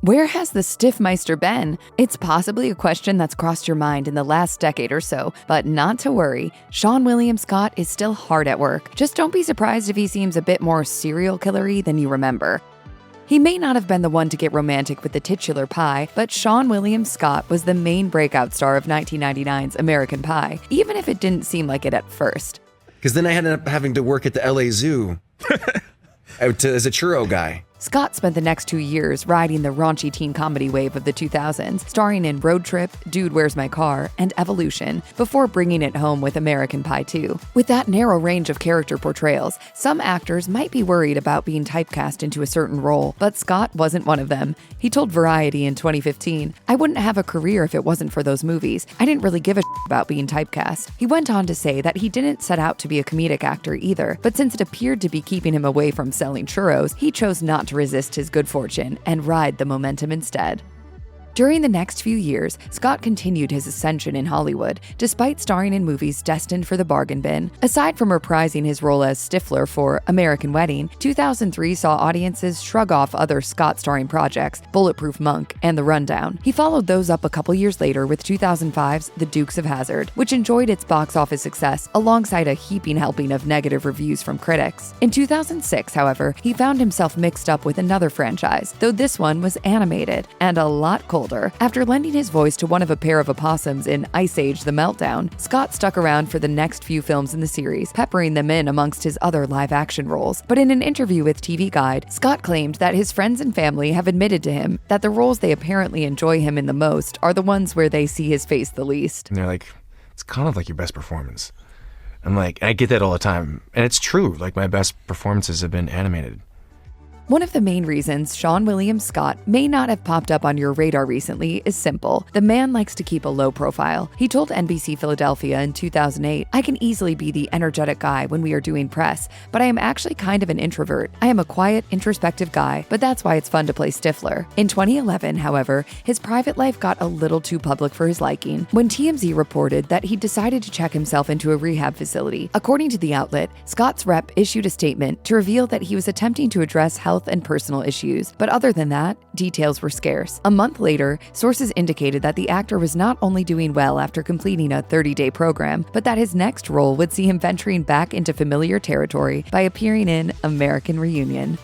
Where has the Stifmeister been? It's possibly a question that's crossed your mind in the last decade or so, but not to worry. Seann William Scott is still hard at work. Just don't be surprised if he seems a bit more serial killery than you remember. He may not have been the one to get romantic with the titular Pie, but Seann William Scott was the main breakout star of 1999's American Pie, even if it didn't seem like it at first. Because then I ended up having to work at the LA Zoo as a churro guy. Scott spent the next 2 years riding the raunchy teen comedy wave of the 2000s, starring in Road Trip, Dude, Where's My Car, and Evolution, before bringing it home with American Pie 2. With that narrow range of character portrayals, some actors might be worried about being typecast into a certain role, but Scott wasn't one of them. He told Variety in 2015, "I wouldn't have a career if it wasn't for those movies. I didn't really give a about being typecast." He went on to say that he didn't set out to be a comedic actor either, but since it appeared to be keeping him away from selling churros, he chose not to resist his good fortune and ride the momentum instead. During the next few years, Scott continued his ascension in Hollywood, despite starring in movies destined for the bargain bin. Aside from reprising his role as Stifler for American Wedding, 2003 saw audiences shrug off other Scott-starring projects, Bulletproof Monk and The Rundown. He followed those up a couple years later with 2005's The Dukes of Hazzard, which enjoyed its box office success alongside a heaping helping of negative reviews from critics. In 2006, however, he found himself mixed up with another franchise, though this one was animated and a lot colder. After lending his voice to one of a pair of opossums in Ice Age: The Meltdown, Scott stuck around for the next few films in the series, peppering them in amongst his other live-action roles. But in an interview with TV Guide, Scott claimed that his friends and family have admitted to him that the roles they apparently enjoy him in the most are the ones where they see his face the least. And they're like, it's kind of like your best performance. I'm like, I get that all the time. And it's true. Like, my best performances have been animated. One of the main reasons Seann William Scott may not have popped up on your radar recently is simple. The man likes to keep a low profile. He told NBC Philadelphia in 2008, "I can easily be the energetic guy when we are doing press, but I am actually kind of an introvert. I am a quiet, introspective guy, but that's why it's fun to play Stifler." In 2011, however, his private life got a little too public for his liking when TMZ reported that he decided to check himself into a rehab facility. According to the outlet, Scott's rep issued a statement to reveal that he was attempting to address health and personal issues, but other than that, details were scarce. A month later, sources indicated that the actor was not only doing well after completing a 30-day program, but that his next role would see him venturing back into familiar territory by appearing in American Reunion.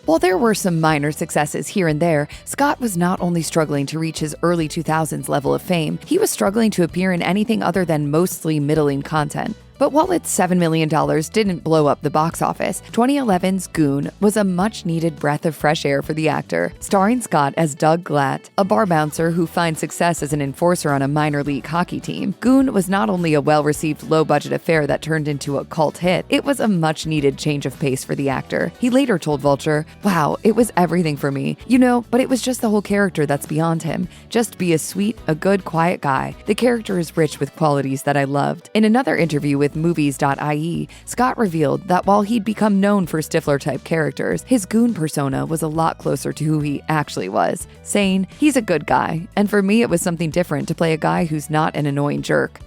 While there were some minor successes here and there, Scott was not only struggling to reach his early 2000s level of fame, he was struggling to appear in anything other than mostly middling content. But while its $7 million didn't blow up the box office, 2011's Goon was a much-needed breath of fresh air for the actor, starring Scott as Doug Glatt, a bar bouncer who finds success as an enforcer on a minor league hockey team. Goon was not only a well-received low-budget affair that turned into a cult hit, it was a much-needed change of pace for the actor. He later told Vulture, "Wow, it was everything for me. But it was just the whole character that's beyond him. Just be a good, quiet guy. The character is rich with qualities that I loved." In another interview with Movies.ie, Scott revealed that while he'd become known for Stifler-type characters, his goon persona was a lot closer to who he actually was, saying, "He's a good guy, and for me it was something different to play a guy who's not an annoying jerk."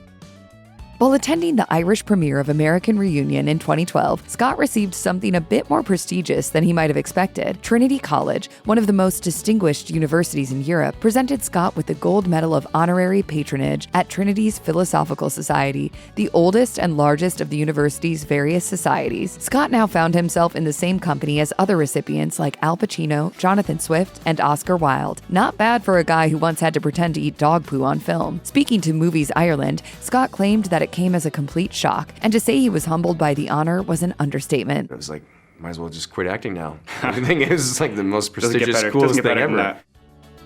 While attending the Irish premiere of American Reunion in 2012, Scott received something a bit more prestigious than he might have expected. Trinity College, one of the most distinguished universities in Europe, presented Scott with the Gold Medal of Honorary Patronage at Trinity's Philosophical Society, the oldest and largest of the university's various societies. Scott now found himself in the same company as other recipients like Al Pacino, Jonathan Swift, and Oscar Wilde. Not bad for a guy who once had to pretend to eat dog poo on film. Speaking to Movies Ireland, Scott claimed that it came as a complete shock, and to say he was humbled by the honor was an understatement. I was like, might as well just quit acting now. The thing is, it's like the most prestigious, coolest thing ever.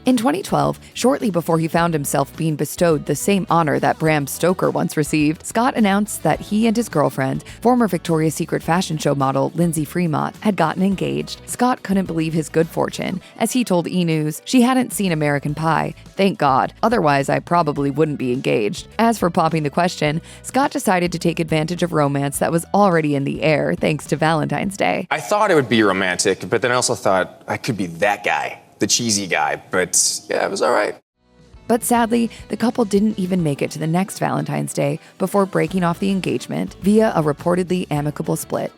In 2012, shortly before he found himself being bestowed the same honor that Bram Stoker once received, Scott announced that he and his girlfriend, former Victoria's Secret fashion show model Lindsay Fremont, had gotten engaged. Scott couldn't believe his good fortune. As he told E! News, "She hadn't seen American Pie. Thank God. Otherwise, I probably wouldn't be engaged." As for popping the question, Scott decided to take advantage of romance that was already in the air thanks to Valentine's Day. I thought it would be romantic, but then I also thought I could be that guy. The cheesy guy, but yeah, it was all right. But sadly, the couple didn't even make it to the next Valentine's Day before breaking off the engagement via a reportedly amicable split.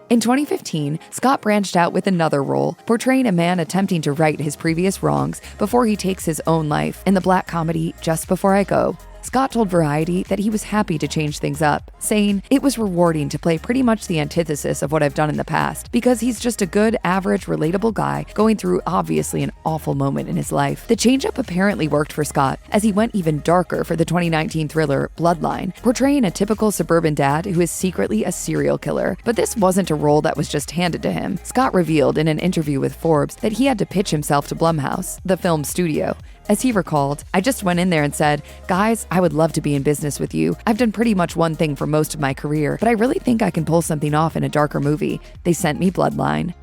In 2015, Scott branched out with another role, portraying a man attempting to right his previous wrongs before he takes his own life in the black comedy Just Before I Go. Scott told Variety that he was happy to change things up, saying, "It was rewarding to play pretty much the antithesis of what I've done in the past, because he's just a good, average, relatable guy going through obviously an awful moment in his life." The change-up apparently worked for Scott, as he went even darker for the 2019 thriller Bloodline, portraying a typical suburban dad who is secretly a serial killer. But this wasn't a role that was just handed to him. Scott revealed in an interview with Forbes that he had to pitch himself to Blumhouse, the film studio. As he recalled, "I just went in there and said, 'Guys, I would love to be in business with you. I've done pretty much one thing for most of my career, but I really think I can pull something off in a darker movie.' They sent me Bloodline."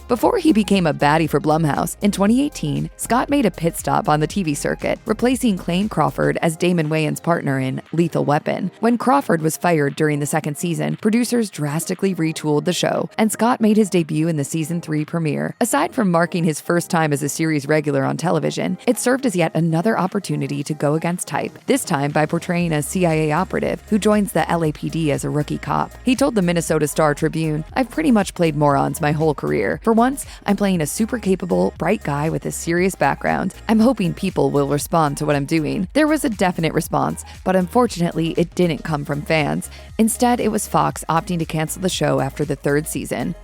Before he became a baddie for Blumhouse, in 2018, Scott made a pit stop on the TV circuit, replacing Clayne Crawford as Damon Wayans' partner in Lethal Weapon. When Crawford was fired during the second season, producers drastically retooled the show, and Scott made his debut in the season 3 premiere. Aside from marking his first time as a series regular on television, it served as yet another opportunity to go against type, this time by portraying a CIA operative who joins the LAPD as a rookie cop. He told the Minnesota Star-Tribune, "I've pretty much played morons my whole career. For once, I'm playing a super capable, bright guy with a serious background. I'm hoping people will respond to what I'm doing." There was a definite response, but unfortunately, it didn't come from fans. Instead, it was Fox opting to cancel the show after the 3rd season.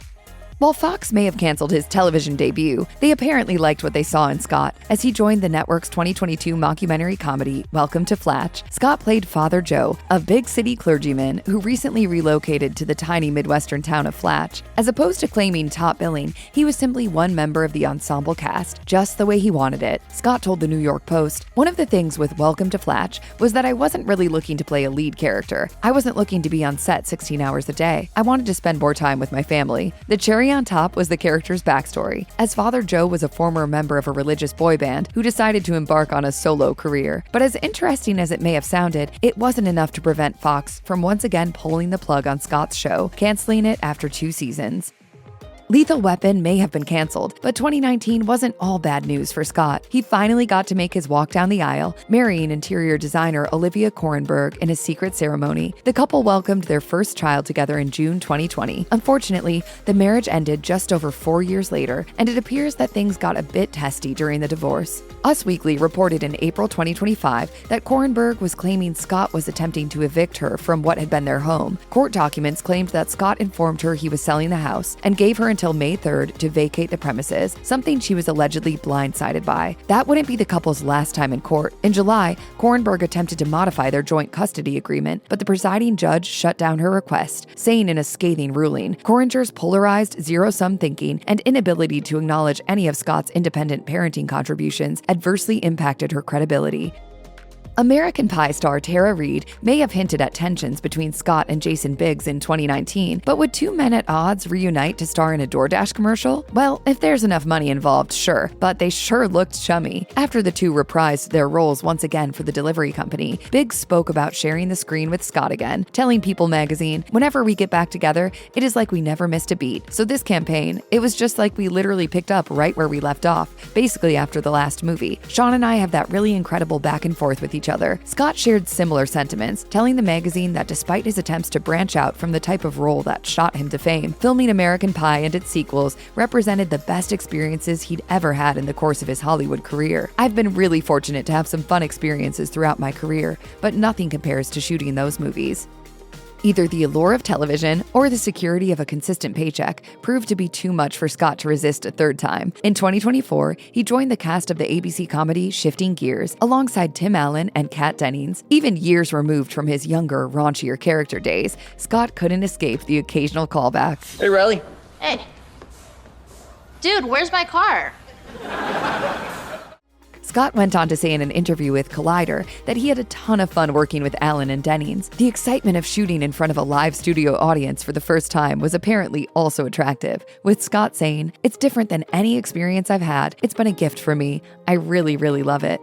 While Fox may have canceled his television debut, they apparently liked what they saw in Scott. As he joined the network's 2022 mockumentary comedy, Welcome to Flatch, Scott played Father Joe, a big city clergyman who recently relocated to the tiny Midwestern town of Flatch. As opposed to claiming top billing, he was simply one member of the ensemble cast, just the way he wanted it. Scott told the New York Post, "One of the things with Welcome to Flatch was that I wasn't really looking to play a lead character. I wasn't looking to be on set 16 hours a day. I wanted to spend more time with my family." The cherry on top was the character's backstory, as Father Joe was a former member of a religious boy band who decided to embark on a solo career. But as interesting as it may have sounded, it wasn't enough to prevent Fox from once again pulling the plug on Scott's show, canceling it after 2 seasons. Lethal Weapon may have been canceled, but 2019 wasn't all bad news for Scott. He finally got to make his walk down the aisle, marrying interior designer Olivia Korenberg in a secret ceremony. The couple welcomed their first child together in June 2020. Unfortunately, the marriage ended just over 4 years later, and it appears that things got a bit testy during the divorce. Us Weekly reported in April 2025 that Korenberg was claiming Scott was attempting to evict her from what had been their home. Court documents claimed that Scott informed her he was selling the house and gave her until May 3rd to vacate the premises, something she was allegedly blindsided by. That wouldn't be the couple's last time in court. In July, Korenberg attempted to modify their joint custody agreement, but the presiding judge shut down her request, saying in a scathing ruling, Korenger's polarized zero-sum thinking and inability to acknowledge any of Scott's independent parenting contributions adversely impacted her credibility. American Pie star Tara Reid may have hinted at tensions between Scott and Jason Biggs in 2019, but would two men at odds reunite to star in a DoorDash commercial? Well, if there's enough money involved, sure, but they sure looked chummy. After the two reprised their roles once again for the delivery company, Biggs spoke about sharing the screen with Scott again, telling People magazine, "Whenever we get back together, it is like we never missed a beat. So this campaign, it was just like we literally picked up right where we left off, basically after the last movie. Sean and I have that really incredible back and forth with each other." Scott shared similar sentiments, telling the magazine that despite his attempts to branch out from the type of role that shot him to fame, filming American Pie and its sequels represented the best experiences he'd ever had in the course of his Hollywood career. "I've been really fortunate to have some fun experiences throughout my career, but nothing compares to shooting those movies." Either the allure of television or the security of a consistent paycheck proved to be too much for Scott to resist a third time. In 2024, he joined the cast of the ABC comedy Shifting Gears alongside Tim Allen and Kat Dennings. Even years removed from his younger, raunchier character days, Scott couldn't escape the occasional callback. Hey, Riley. Hey. Dude, where's my car? Scott went on to say in an interview with Collider that he had a ton of fun working with Allen and Dennings. The excitement of shooting in front of a live studio audience for the first time was apparently also attractive, with Scott saying, "It's different than any experience I've had. It's been a gift for me. I really, really love it."